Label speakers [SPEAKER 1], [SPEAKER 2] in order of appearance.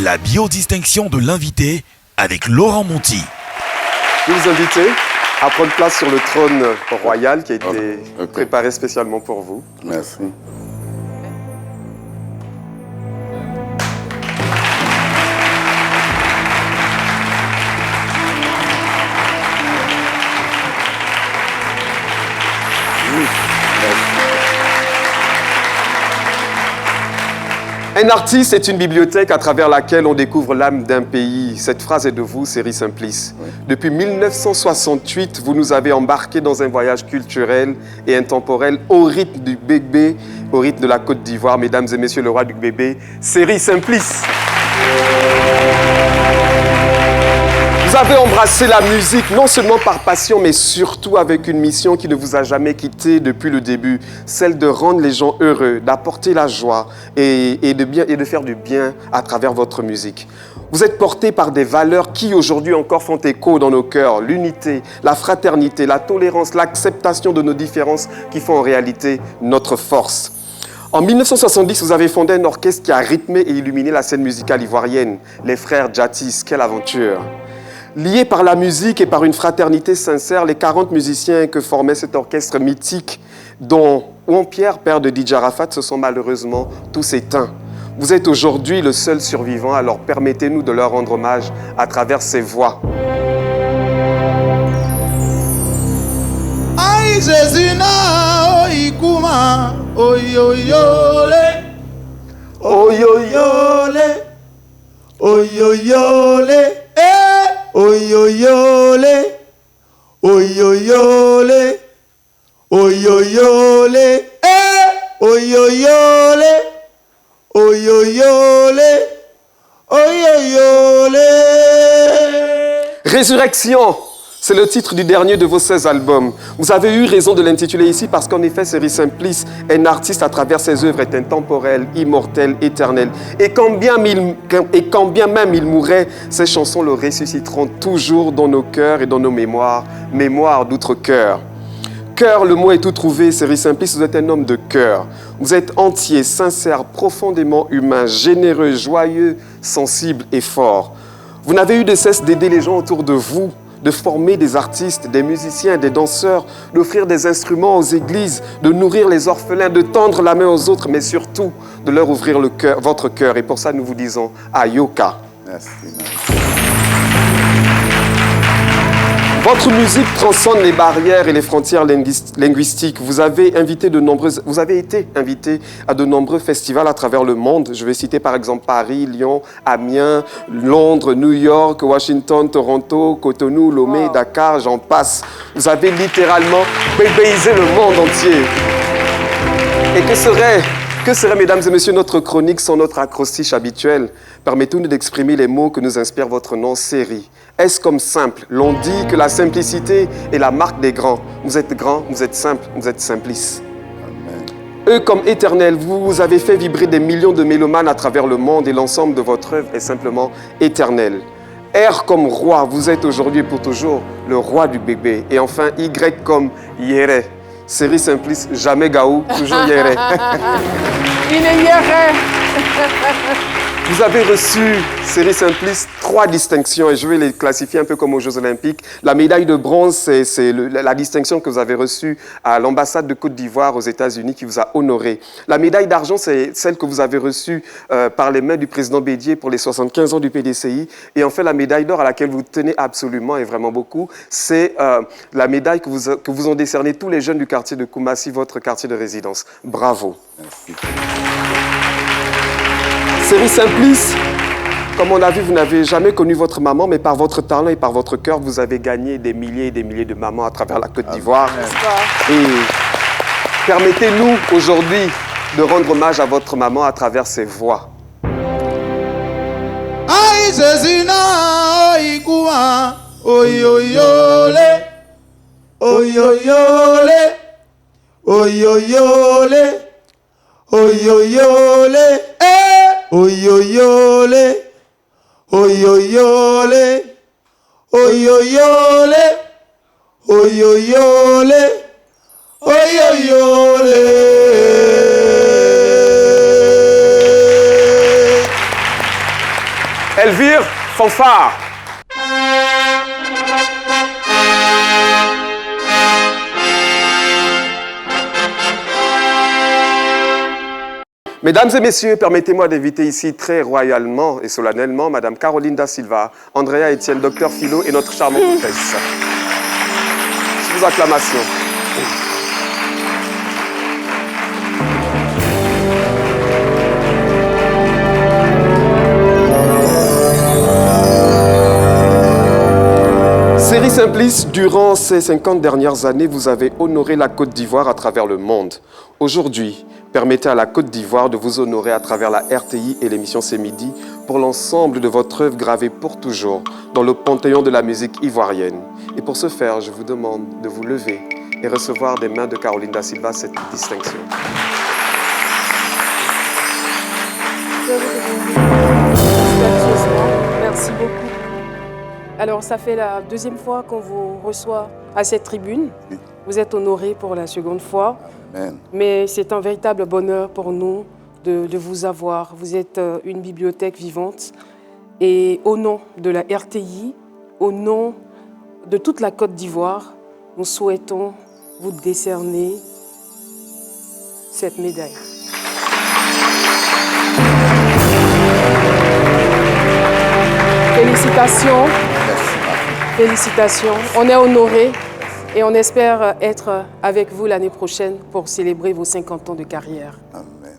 [SPEAKER 1] La biodistinction de l'invité avec Laurent Monti.
[SPEAKER 2] Je vais vous inviter à prendre place sur le trône royal qui a été préparé spécialement pour vous.
[SPEAKER 3] Merci.
[SPEAKER 2] Un artiste est une bibliothèque à travers laquelle on découvre l'âme d'un pays. Cette phrase est de vous, Série Simplice. Oui. Depuis 1968, vous nous avez embarqués dans un voyage culturel et intemporel au rythme du bébé, au rythme de la Côte d'Ivoire. Mesdames et messieurs, le roi du bébé, Série Simplice. Vous avez embrassé la musique, non seulement par passion, mais surtout avec une mission qui ne vous a jamais quitté depuis le début, celle de rendre les gens heureux, d'apporter la joie et de faire du bien à travers votre musique. Vous êtes porté par des valeurs qui aujourd'hui encore font écho dans nos cœurs, l'unité, la fraternité, la tolérance, l'acceptation de nos différences qui font en réalité notre force. En 1970, vous avez fondé un orchestre qui a rythmé et illuminé la scène musicale ivoirienne, les frères Djatis. Quelle aventure! Liés par la musique et par une fraternité sincère, les 40 musiciens que formait cet orchestre mythique, dont Ouan-Pierre, père de DJ Arafat, se sont malheureusement tous éteints. Vous êtes aujourd'hui le seul survivant, alors permettez-nous de leur rendre hommage à travers ces voix.
[SPEAKER 4] Aïe Jésus na oikuma oyoyole oyoyole oyoyole oyoyole oyoyole oyoyole oyoyole oyoyole oyoyole.
[SPEAKER 2] Résurrection, c'est le titre du dernier de vos 16 albums. Vous avez eu raison de l'intituler ici parce qu'en effet, Série Simplice, un artiste à travers ses œuvres est intemporel, immortel, éternel. Et quand bien même il mourrait, ces chansons le ressusciteront toujours dans nos cœurs et dans nos mémoires, mémoire d'outre-cœur. Cœur, le mot est tout trouvé, Série Simplice, vous êtes un homme de cœur. Vous êtes entier, sincère, profondément humain, généreux, joyeux, sensible et fort. Vous n'avez eu de cesse d'aider les gens autour de vous, de former des artistes, des musiciens, des danseurs, d'offrir des instruments aux églises, de nourrir les orphelins, de tendre la main aux autres, mais surtout de leur ouvrir le cœur, votre cœur. Et pour ça, nous vous disons Ayoka.
[SPEAKER 3] Merci.
[SPEAKER 2] Votre musique transcende les barrières et les frontières linguistiques. Vous avez été invité à de nombreux festivals à travers le monde. Je vais citer par exemple Paris, Lyon, Amiens, Londres, New York, Washington, Toronto, Cotonou, Lomé, Dakar, j'en passe. Vous avez littéralement bébéisé le monde entier. Et que serait, mesdames et messieurs, notre chronique sans notre acrostiche habituel? Permettez-nous d'exprimer les mots que nous inspire votre nom, Série. Est-ce comme simple? L'on dit que la simplicité est la marque des grands. Vous êtes grands, vous êtes simples, vous êtes simplices. Amen. E comme éternel, vous avez fait vibrer des millions de mélomanes à travers le monde et l'ensemble de votre œuvre est simplement éternel. R comme roi, vous êtes aujourd'hui et pour toujours le roi du bébé. Et enfin, Y comme Yéré. Série Simplice, jamais Gaou, toujours Yéré.
[SPEAKER 5] Il est Yéré.
[SPEAKER 2] Vous avez reçu, Série Simplice, 3 distinctions et je vais les classifier un peu comme aux Jeux Olympiques. La médaille de bronze, c'est la distinction que vous avez reçue à l'ambassade de Côte d'Ivoire aux États-Unis qui vous a honoré. La médaille d'argent, c'est celle que vous avez reçue par les mains du président Bédié pour les 75 ans du PDCI. Et enfin, la médaille d'or à laquelle vous tenez absolument et vraiment beaucoup, c'est la médaille que vous ont décernée tous les jeunes du quartier de Koumassi, votre quartier de résidence. Bravo.
[SPEAKER 3] Merci.
[SPEAKER 2] Série Simplice, comme on l'a vu, vous n'avez jamais connu votre maman, mais par votre talent et par votre cœur, vous avez gagné des milliers et des milliers de mamans à travers la Côte d'Ivoire. Et permettez-nous aujourd'hui de rendre hommage à votre maman à travers ses voix.
[SPEAKER 4] Aïe Jésus na oikuma oyoyole oyoyole oyoyole oyoyole oyoyole oyoyole oyoyole oyoyole oyoyole.
[SPEAKER 2] Elvire Fanfare. Mesdames et messieurs, permettez-moi d'inviter ici très royalement et solennellement Madame Caroline Da Silva, Andrea Etienne, Docteur Philo et notre charmante hôtesse. Sous acclamation. Série Simplice, durant ces 50 dernières années, vous avez honoré la Côte d'Ivoire à travers le monde. Aujourd'hui, permettez à la Côte d'Ivoire de vous honorer à travers la RTI et l'émission C'est Midi pour l'ensemble de votre œuvre gravée pour toujours dans le panthéon de la musique ivoirienne. Et pour ce faire, je vous demande de vous lever et recevoir des mains de Caroline Da Silva cette distinction.
[SPEAKER 5] Merci beaucoup. Alors, ça fait la deuxième fois qu'on vous reçoit à cette tribune. Vous êtes honoré pour la seconde fois.
[SPEAKER 4] Amen.
[SPEAKER 5] Mais c'est un véritable bonheur pour nous de vous avoir. Vous êtes une bibliothèque vivante. Et au nom de la RTI, au nom de toute la Côte d'Ivoire, nous souhaitons vous décerner cette médaille. Félicitations. Félicitations. On est honorés et on espère être avec vous l'année prochaine pour célébrer vos 50 ans de carrière.
[SPEAKER 4] Amen.